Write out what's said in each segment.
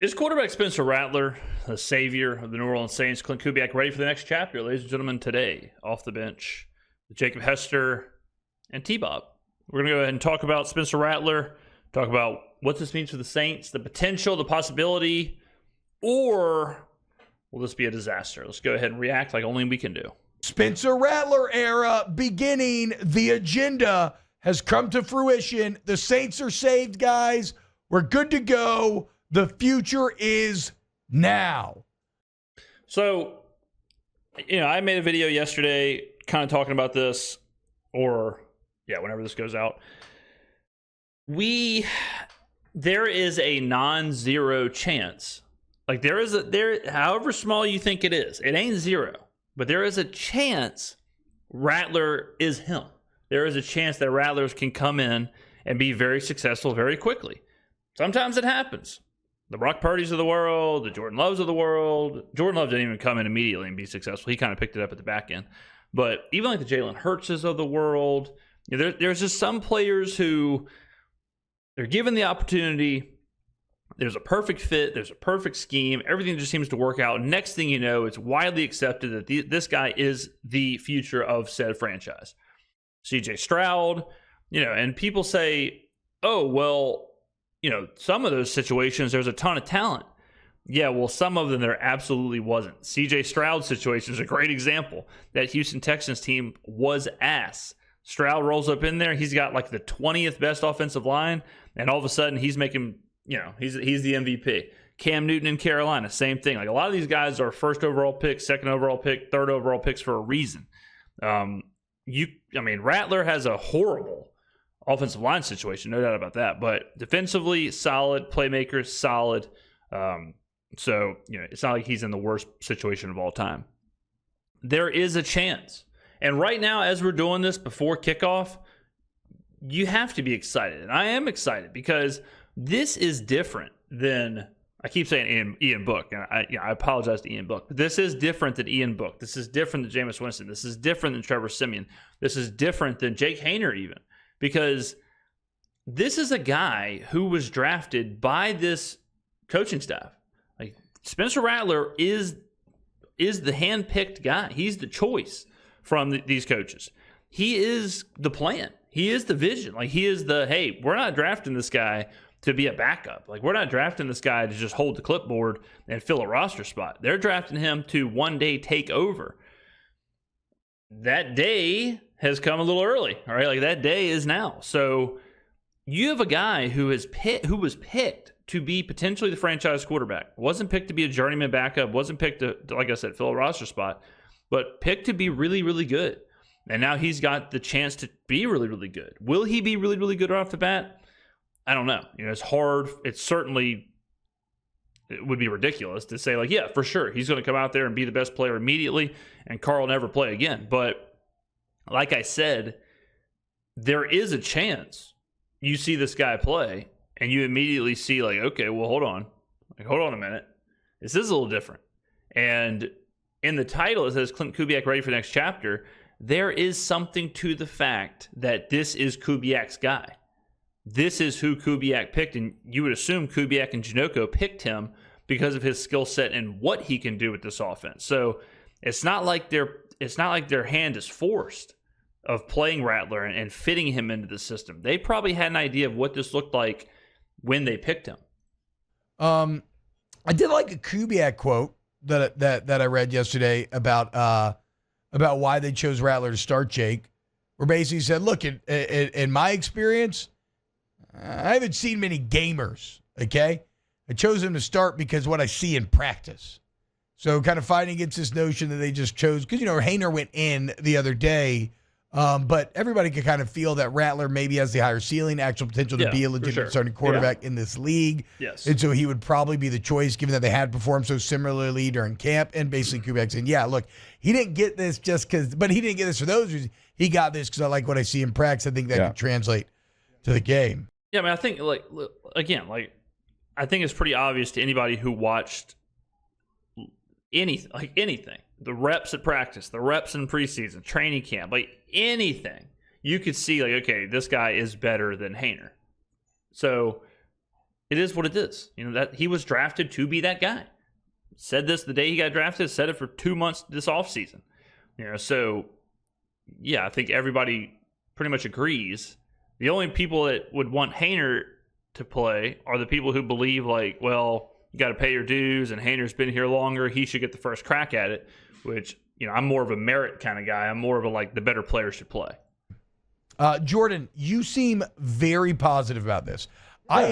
Is quarterback Spencer Rattler, the savior of the New Orleans Saints, Clint Kubiak, ready for the next chapter? Ladies and gentlemen, today, off the bench, Jacob Hester and T-Bob. We're going to go ahead and talk about Spencer Rattler, talk about what this means for the Saints, the potential, the possibility, or will this be a disaster? Let's go ahead and react like only we can do. Spencer Rattler era beginning. The agenda has come to fruition. The Saints are saved, guys. We're good to go. The future is now. So, I made a video yesterday kind of talking about this, whenever this goes out. There is a non-zero chance. Like however small you think it is, it ain't zero, but there is a chance Rattler is him. There is a chance that Rattlers can come in and be very successful very quickly. Sometimes it happens. The Brock Purdy's of the world, the Jordan Loves of the world. Jordan Love didn't even come in immediately and be successful. He kind of picked it up at the back end. But even like the Jalen Hurtses of the world, there's just some players who they're given the opportunity. There's a perfect fit. There's a perfect scheme. Everything just seems to work out. Next thing you know, it's widely accepted that this guy is the future of said franchise. CJ Stroud, and people say, oh, well, some of those situations, there's a ton of talent. Yeah, well, some of them there absolutely wasn't. CJ Stroud's situation is a great example. That Houston Texans team was ass. Stroud rolls up in there. He's got like the 20th best offensive line, and all of a sudden he's making, he's the MVP. Cam Newton in Carolina, same thing. Like a lot of these guys are first overall picks, second overall pick, third overall picks for a reason. Rattler has a horrible offensive line situation, no doubt about that. But defensively, solid. Playmakers, solid. So, it's not like he's in the worst situation of all time. There is a chance. And right now, as we're doing this before kickoff, you have to be excited. And I am excited because this is different than, I keep saying Ian Book. And I apologize to Ian Book. But this is different than Ian Book. This is different than Jameis Winston. This is different than Trevor Siemian. This is different than Jake Haener even. Because this is a guy who was drafted by this coaching staff. Like Spencer Rattler is the hand-picked guy. He's the choice from these coaches. He is the plan. He is the vision. Like he is hey, we're not drafting this guy to be a backup. Like we're not drafting this guy to just hold the clipboard and fill a roster spot. They're drafting him to one day take over. That day has come a little early, all right? Like that day is now. So you have a guy who was picked to be potentially the franchise quarterback. Wasn't picked to be a journeyman backup. Wasn't picked to, like I said, fill a roster spot, but picked to be really, really good. And now he's got the chance to be really, really good. Will he be really, really good right off the bat? I don't know. It's hard. It would be ridiculous to say, like, yeah, for sure, he's going to come out there and be the best player immediately, and Carl will never play again. But like I said, there is a chance you see this guy play, and you immediately see, like, okay, well, hold on. Like, hold on a minute. This is a little different. And in the title, it says Clint Kubiak ready for the next chapter. There is something to the fact that this is Kubiak's guy. This is who Kubiak picked, and you would assume Kubiak and Janocko picked him because of his skill set and what he can do with this offense. So it's not like their hand is forced of playing Rattler and fitting him into the system. They probably had an idea of what this looked like when they picked him. I did like a Kubiak quote that I read yesterday about why they chose Rattler to start, Jake, where basically he said, look, in my experience, I haven't seen many gamers, okay? I chose him to start because what I see in practice. So kind of fighting against this notion that they just chose, because, Haener went in the other day, but everybody could kind of feel that Rattler maybe has the higher ceiling, actual potential to be a legitimate starting quarterback in this league. Yes. And so he would probably be the choice, given that they had performed so similarly during camp. And basically Kubiak saying, yeah, look, he didn't get this just because, but he didn't get this for those reasons. He got this because I like what I see in practice. I think that could translate to the game. Yeah, I think, I think it's pretty obvious to anybody who watched anything. The reps at practice, the reps in preseason, training camp, anything. You could see, okay, this guy is better than Haener. So it is what it is. That he was drafted to be that guy. Said this the day he got drafted, said it for 2 months this offseason. So yeah, I think everybody pretty much agrees. The only people that would want Haener to play are the people who believe like, well, you got to pay your dues and Haener's been here longer. He should get the first crack at it, which, I'm more of a merit kind of guy. I'm more of a like the better player should play. Jordan, you seem very positive about this. Yeah. I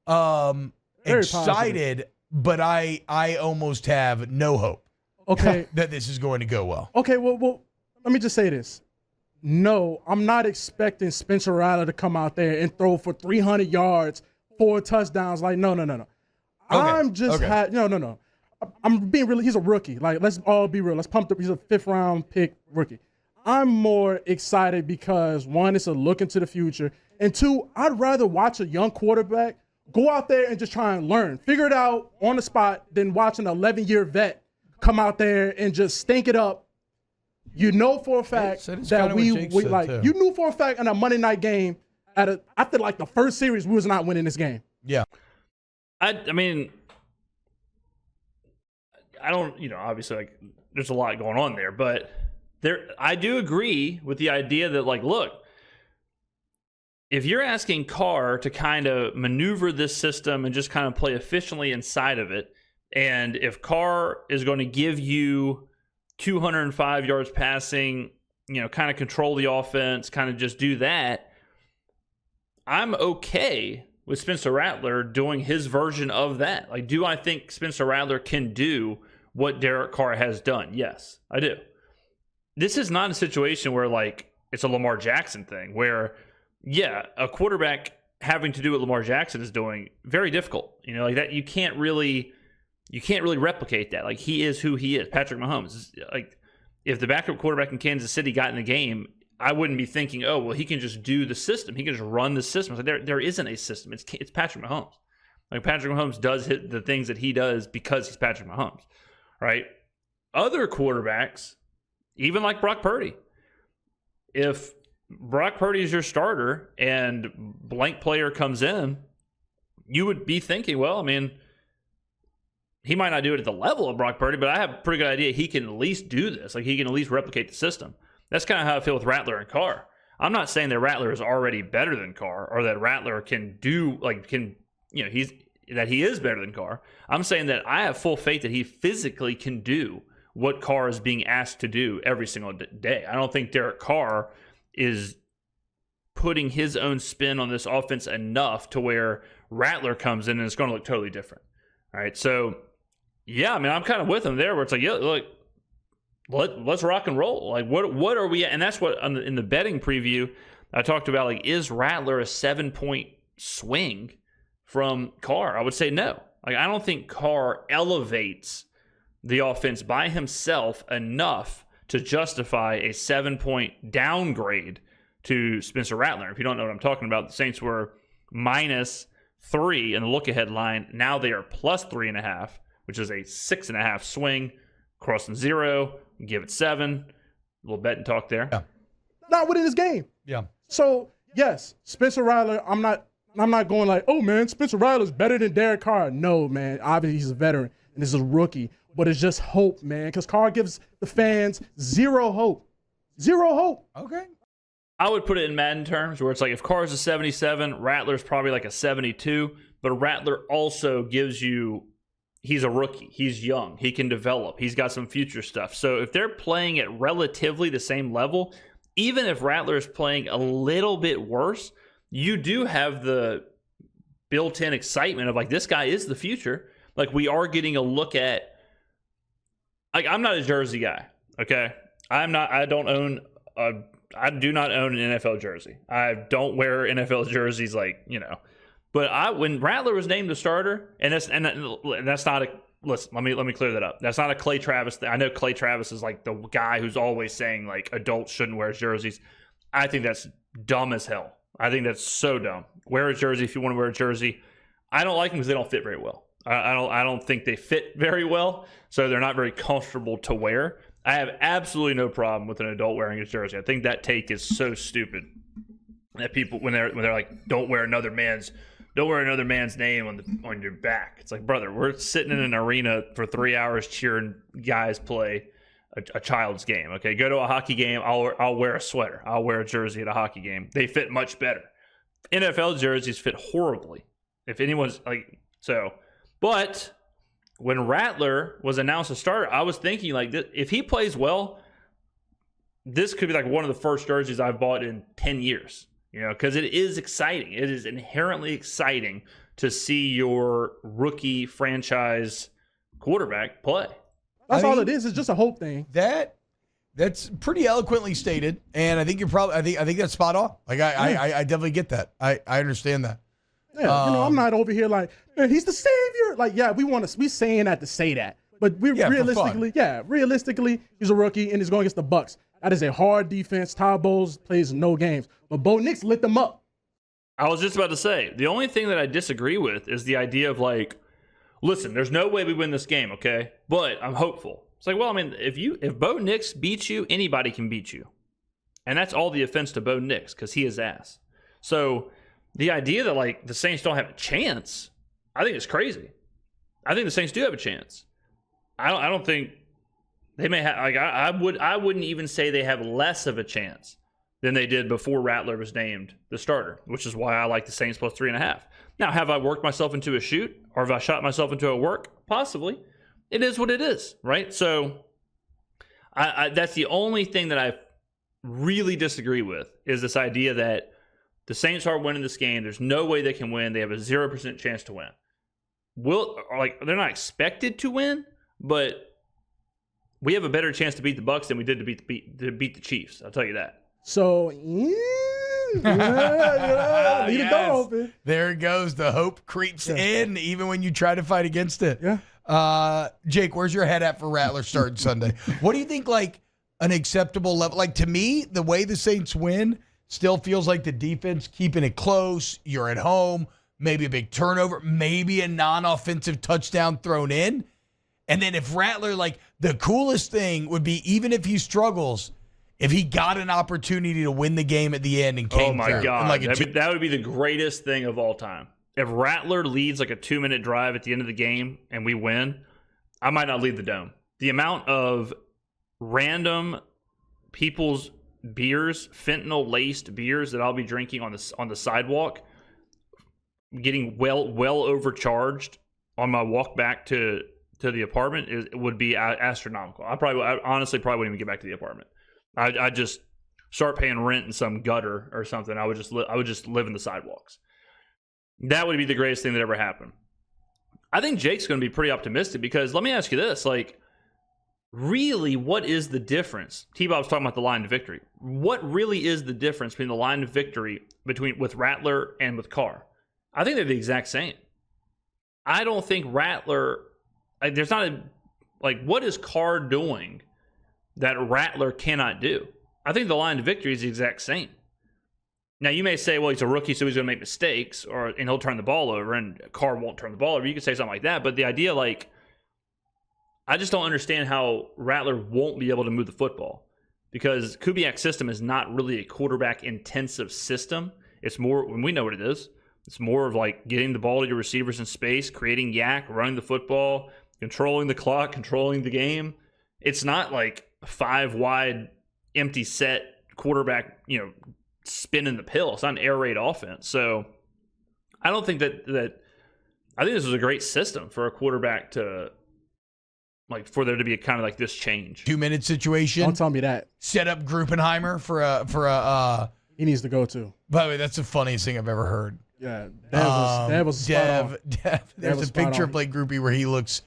am excited, but I almost have no hope that this is going to go well. Okay, well, let me just say this. No, I'm not expecting Spencer Rattler to come out there and throw for 300 yards, 4 touchdowns. Like, no. Okay. I'm just no. I'm being really. He's a rookie. Like, let's all be real. Let's pump up. He's a 5th round pick rookie. I'm more excited because 1, it's a look into the future, and 2, I'd rather watch a young quarterback go out there and just try and learn, figure it out on the spot, than watch an 11-year vet come out there and just stink it up. For a fact that we like. Too. You knew for a fact in a Monday night game after like the first series we was not winning this game. Yeah, I mean, I don't. Obviously, like there's a lot going on there, but I do agree with the idea that like, look, if you're asking Carr to kind of maneuver this system and just kind of play efficiently inside of it, and if Carr is going to give you 205 yards passing, kind of control the offense, kind of just do that, I'm okay with Spencer Rattler doing his version of that. Like, do I think Spencer Rattler can do what Derek Carr has done? Yes, I do. This is not a situation where, like, it's a Lamar Jackson thing where, yeah, a quarterback having to do what Lamar Jackson is doing, very difficult. Like that, you can't really replicate that. Like, he is who he is. Patrick Mahomes. Like, if the backup quarterback in Kansas City got in the game, I wouldn't be thinking, oh, well, he can just do the system. He can just run the system. Like, there isn't a system. It's Patrick Mahomes. Like, Patrick Mahomes does hit the things that he does because he's Patrick Mahomes, right? Other quarterbacks, even like Brock Purdy, if Brock Purdy is your starter and blank player comes in, you would be thinking, well, I mean, he might not do it at the level of Brock Purdy, but I have a pretty good idea he can at least do this. Like, he can at least replicate the system. That's kind of how I feel with Rattler and Carr. I'm not saying that Rattler is already better than Carr or that Rattler can do, like, that he is better than Carr. I'm saying that I have full faith that he physically can do what Carr is being asked to do every single day. I don't think Derek Carr is putting his own spin on this offense enough to where Rattler comes in and it's going to look totally different. All right, so yeah, I mean, I'm kind of with him there, where it's like, yeah, look, let's rock and roll. Like, what are we at? And that's what in the betting preview I talked about. Like, is Rattler a 7-point swing from Carr? I would say no. Like, I don't think Carr elevates the offense by himself enough to justify a 7-point downgrade to Spencer Rattler. If you don't know what I'm talking about, the Saints were -3 in the look-ahead line. Now they are +3.5, which is a 6.5 swing. Crossing 0, give it 7. A little bet and talk there. Yeah. Not winning this game. Yeah. So yes, Spencer Rattler. I'm not going like, oh man, Spencer Rattler's better than Derek Carr. No, man. Obviously he's a veteran and this is a rookie. But it's just hope, man, because Carr gives the fans zero hope. Zero hope. Okay. I would put it in Madden terms where it's like if Carr's a 77, Rattler's probably like a 72, but Rattler also gives you, he's a rookie. He's young. He can develop. He's got some future stuff. So if they're playing at relatively the same level, even if Rattler's playing a little bit worse, you do have the built-in excitement of like, this guy is the future. Like, we are getting a look at, like, I'm not a jersey guy, okay? I do not own an NFL jersey. I don't wear NFL jerseys, like, But when Rattler was named the starter, and that's not a, listen, let me clear that up. That's not a Clay Travis thing. I know Clay Travis is like the guy who's always saying like adults shouldn't wear jerseys. I think that's dumb as hell. I think that's so dumb. Wear a jersey if you want to wear a jersey. I don't like them because they don't fit very well. I don't think they fit very well, so they're not very comfortable to wear. I have absolutely no problem with an adult wearing a jersey. I think that take is so stupid that people when they're like, don't wear another man's don't wear another man's name on your back. It's like, brother, we're sitting in an arena for 3 hours cheering guys play a child's game. Okay, go to a hockey game. I'll wear a sweater. I'll wear a jersey at a hockey game. They fit much better. NFL jerseys fit horribly. If anyone's like so, but when Rattler was announced to start, I was thinking like, if he plays well, this could be like one of the first jerseys I've bought in 10 years. You know, because it is exciting. It is inherently exciting to see your rookie franchise quarterback play. That's all it is. It's just a hope thing. That's pretty eloquently stated, and I think you're probably. I think that's spot on. Like I definitely get that. I understand that. Yeah, I'm not over here like he's the savior. Like, yeah, we saying that to say that, but realistically, he's a rookie and he's going against the Bucs. That is a hard defense. Todd Bowles plays no games, but Bo Nix lit them up. I was just about to say, the only thing that I disagree with is the idea of like, listen, there's no way we win this game, okay? But I'm hopeful. It's like, well, I mean, if Bo Nix beats you, anybody can beat you. And that's all the offense to Bo Nix, because he is ass. So the idea that like the Saints don't have a chance, I think it's crazy. I think the Saints do have a chance. I don't think they may have like I wouldn't even say they have less of a chance than they did before Rattler was named the starter, which is why I like the Saints plus 3.5. Now, have I worked myself into a shoot, or have I shot myself into a work? Possibly. It is what it is, right? So I that's the only thing that I really disagree with is this idea that the Saints are winning this game. There's no way they can win. They have a 0% chance to win. They're not expected to win, but we have a better chance to beat the Bucs than we did to beat the Chiefs. I'll tell you that. So, leave the door open. There it goes. The hope creeps in even when you try to fight against it. Yeah. Jake, where's your head at for Rattler starting Sunday? What do you think like an acceptable level? Like to me, the way the Saints win still feels like the defense keeping it close. You're at home. Maybe a big turnover. Maybe a non-offensive touchdown thrown in. And then if Rattler, like the coolest thing would be even if he struggles, if he got an opportunity to win the game at the end and came through. God. Like that would be the greatest thing of all time. If Rattler leads like a 2-minute drive at the end of the game and we win, I might not leave the dome. The amount of random people's beers, fentanyl-laced beers that I'll be drinking on the sidewalk, getting well overcharged on my walk back to the apartment would be astronomical. I honestly wouldn't even get back to the apartment. I just start paying rent in some gutter or something. I would just live in the sidewalks. That would be the greatest thing that ever happened. I think Jake's going to be pretty optimistic because let me ask you this, like, really, what is the difference? T-Bob's talking about the line to victory. What really is the difference between the line to victory with Rattler and with Carr? I think they're the exact same. I don't think Rattler, like, there's not what is Carr doing that Rattler cannot do? I think the line to victory is the exact same. Now, you may say, well, he's a rookie, so he's going to make mistakes, and he'll turn the ball over, and Carr won't turn the ball over. You could say something like that, but the idea, like, I just don't understand how Rattler won't be able to move the football because Kubiak's system is not really a quarterback-intensive system. It's more, when we know what it is, it's more of like getting the ball to your receivers in space, creating yak, running the football, controlling the clock, controlling the game. It's not like 5-wide, empty set quarterback, spinning the pill. It's not an air raid offense. So I don't think that I think this was a great system for a quarterback to, like, for there to be kind of like this change. 2-minute situation. Don't tell me that. Set up Gruppenheimer for a he needs to go to. By the way, that's the funniest thing I've ever heard. Yeah, that was spot on. There's a picture of Blake Groupie where he looks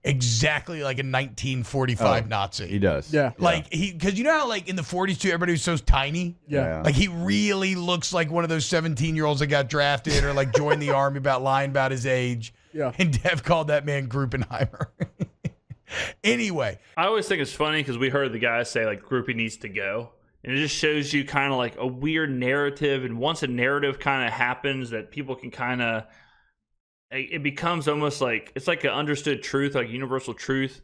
exactly like a 1945 Nazi. He does. Yeah. Like because you know how like in the 40s too, everybody was so tiny. Yeah. Like he really looks like one of those 17-year-olds that got drafted or like joined the army lying about his age. Yeah. And Dev called that man Gruppenheimer. Anyway, I always think it's funny because we heard the guy say like Groupie needs to go. And it just shows you kind of like a weird narrative. And once a narrative kind of happens that people can kind of, it becomes almost like, it's like an understood truth, like universal truth.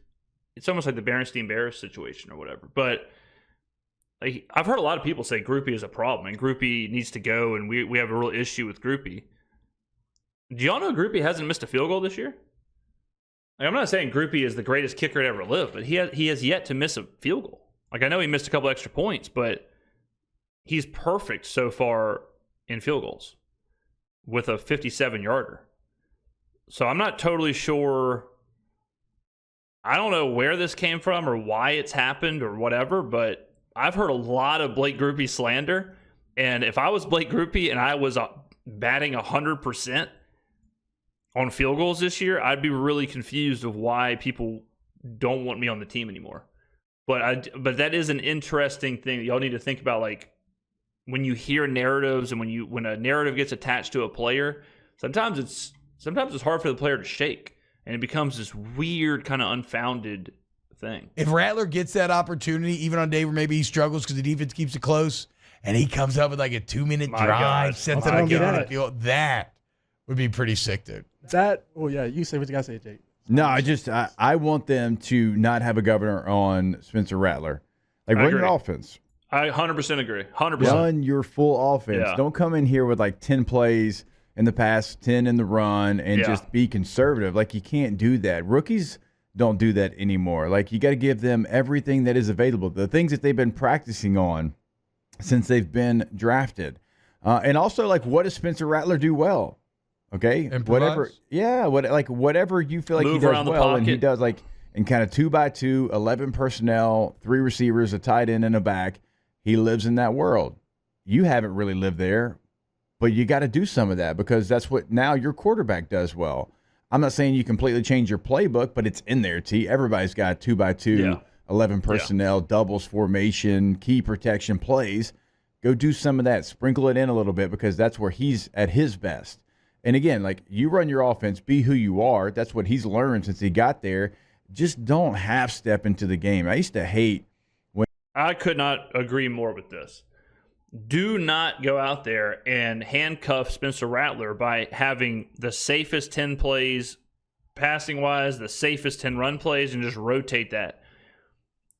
It's almost like the Berenstein Bears situation or whatever. But like, I've heard a lot of people say Groupie is a problem and Groupie needs to go and we have a real issue with Groupie. Do y'all know Groupie hasn't missed a field goal this year? Like, I'm not saying Groupie is the greatest kicker to ever live, but he has yet to miss a field goal. Like, I know he missed a couple extra points, but he's perfect so far in field goals with a 57-yarder. So I'm not totally sure. I don't know where this came from or why it's happened or whatever, but I've heard a lot of Blake Groupie slander. And if I was Blake Groupie and I was batting 100% on field goals this year, I'd be really confused of why people don't want me on the team anymore. But that is an interesting thing that y'all need to think about. Like, when you hear narratives and when a narrative gets attached to a player, sometimes it's hard for the player to shake, and it becomes this weird kind of unfounded thing. If Rattler gets that opportunity, even on a day where maybe he struggles because the defense keeps it close, and he comes up with like a 2-minute drive, sets it up on the field, that would be pretty sick, dude. You say what you got to say, Jake. No, I want them to not have a governor on Spencer Rattler. Like, run your offense. I 100% agree. 100%. Run your full offense. Yeah. Don't come in here with like 10 plays in the pass, 10 in the run, and just be conservative. Like, you can't do that. Rookies don't do that anymore. Like, you got to give them everything that is available, the things that they've been practicing on since they've been drafted. And also, like, what does Spencer Rattler do well? Okay, Improvise? whatever you feel like Move he around does the well, and he pocket. does like in kind of 2x2, 11 personnel, 3 receivers, a tight end, and a back. He lives in that world. You haven't really lived there, but you got to do some of that because that's what now your quarterback does well. I'm not saying you completely change your playbook, but it's in there. T. Everybody's got 2x2, 11 personnel, doubles formation, key protection plays. Go do some of that. Sprinkle it in a little bit because that's where he's at his best. And again, like, you run your offense, be who you are. That's what he's learned since he got there. Just don't half step into the game. I used to hate when I could not agree more with this. Do not go out there and handcuff Spencer Rattler by having the safest 10 plays passing-wise, the safest 10 run plays, and just rotate that.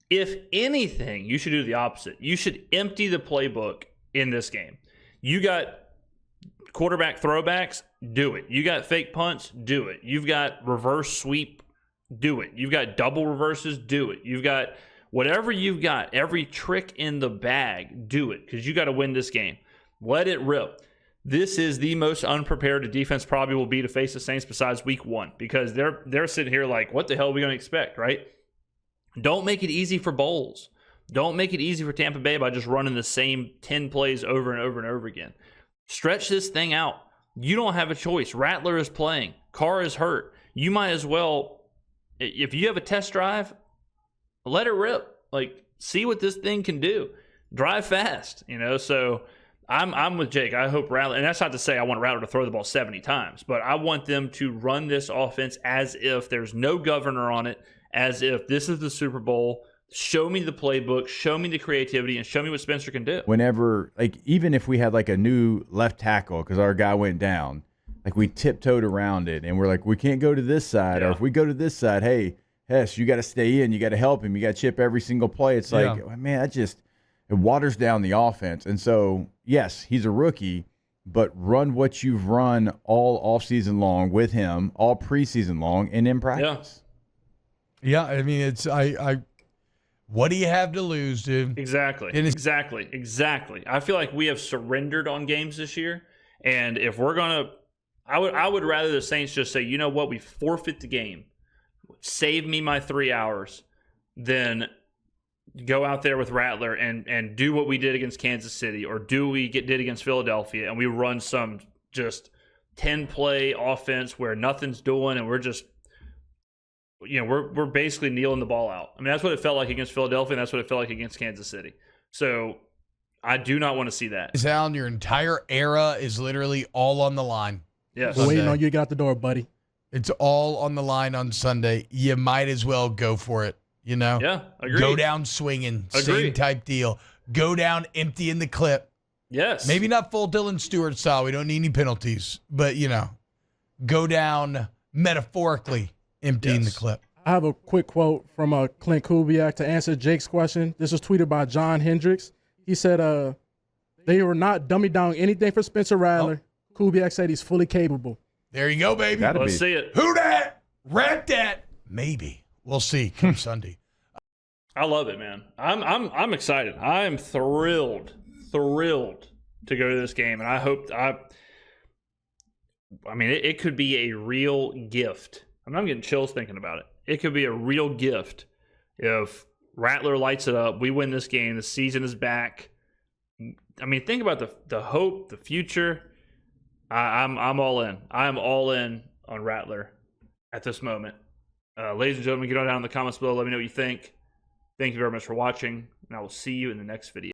If anything, you should do the opposite. You should empty the playbook in this game. You got quarterback throwbacks, do it. You got fake punts, do it. You've got reverse sweep, do it. You've got double reverses, do it. You've got whatever you've got, every trick in the bag, do it, because you got to win this game. Let it rip. This is the most unprepared the defense probably will be to face the Saints besides week 1, because they're sitting here like, what the hell are we going to expect, right? Don't make it easy for Bowles. Don't make it easy for Tampa Bay by just running the same 10 plays over and over and over again. Stretch this thing out. You don't have a choice. Rattler is playing. Carr is hurt. You might as well, if you have a test drive, let it rip. Like, see what this thing can do. Drive fast, So I'm with Jake. I hope Rattler, and that's not to say I want Rattler to throw the ball 70 times, but I want them to run this offense as if there's no governor on it, as if this is the Super Bowl. Show me the playbook, show me the creativity, and show me what Spencer can do. Whenever, like, even if we had like a new left tackle because our guy went down, like, we tiptoed around it and we're like, we can't go to this side. Or if we go to this side, hey, Hess, you got to stay in. You got to help him. You got to chip every single play. It's like, man, it waters down the offense. And so, yes, he's a rookie, but run what you've run all offseason long with him, all preseason long, and in practice. Yeah, I mean, it's what do you have to lose, dude? Exactly. I feel like we have surrendered on games this year, and if we're gonna, I would rather the Saints just say, you know what, we forfeit the game, save me my 3 hours, than go out there with Rattler and do what we did against Kansas City, or do what we did against Philadelphia, and we run some just 10-play offense where nothing's doing, and we're just, we're basically kneeling the ball out. I mean, that's what it felt like against Philadelphia, and that's what it felt like against Kansas City. So I do not want to see that. Alan, your entire era is literally all on the line. Yes. We're waiting on you to get out the door, buddy. It's all on the line on Sunday. You might as well go for it, Yeah, agreed. Go down swinging, Agreed. same type deal. Go down emptying the clip. Yes. Maybe not full Dylan Stewart style. We don't need any penalties. But, go down metaphorically emptying the clip. I have a quick quote from Clint Kubiak to answer Jake's question. This was tweeted by John Hendricks. He said, they were not dumbing down anything for Spencer Rattler. Kubiak said he's fully capable. There you go, baby. Let's see it. Who dat? Rat that? Maybe. We'll see come Sunday. I love it, man. I'm excited. I am thrilled to go to this game, and I hope it could be a real gift. I'm getting chills thinking about it. It could be a real gift if Rattler lights it up. We win this game. The season is back. I mean, think about the hope, the future. I'm all in. I am all in on Rattler at this moment. Ladies and gentlemen, get on down in the comments below. Let me know what you think. Thank you very much for watching, and I will see you in the next video.